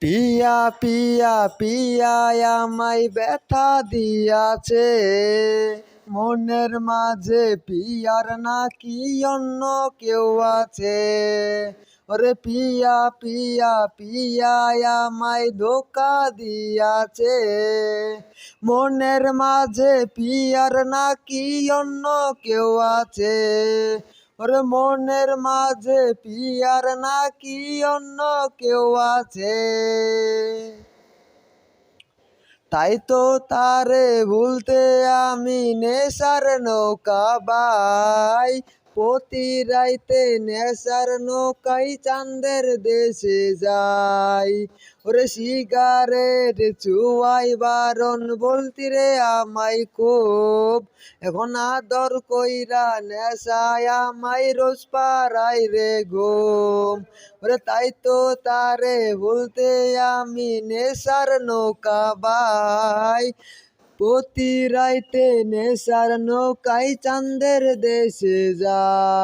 পিয়া পিয়া পিয়া আমায় ব্যথা দিয়াছে, মনের মাঝে পিয়ার নাকি অন্য কেউ আছে। ওরে পিয়া পিয়া পিয়া আমায় ধোঁকা দিয়াছে, মনের মাঝে পিয়ার নাকি অন্য কেউ আছে। ওরে মনের মাঝে পিয়ার নাকি অন্য কেউ আছে। তাই তো তারে ভুলতে আমি নেশার নৌকা বাই, প্রতি রাইতে নেশার নৌকাই চাঁদের দেশে যাই। ওরে সিগারেট চুয়াই বারণ বলতি রে আমায় খুব, এখন আদর কইরা নেশায় আমায় রোজ পাড়াই রে ঘুম। ওরে তাই তো তারে বলতে আমি নেশার নৌকা বাই, প্রতি রাইতে নেশার নৌকায় চাঁদের দেশে যায়।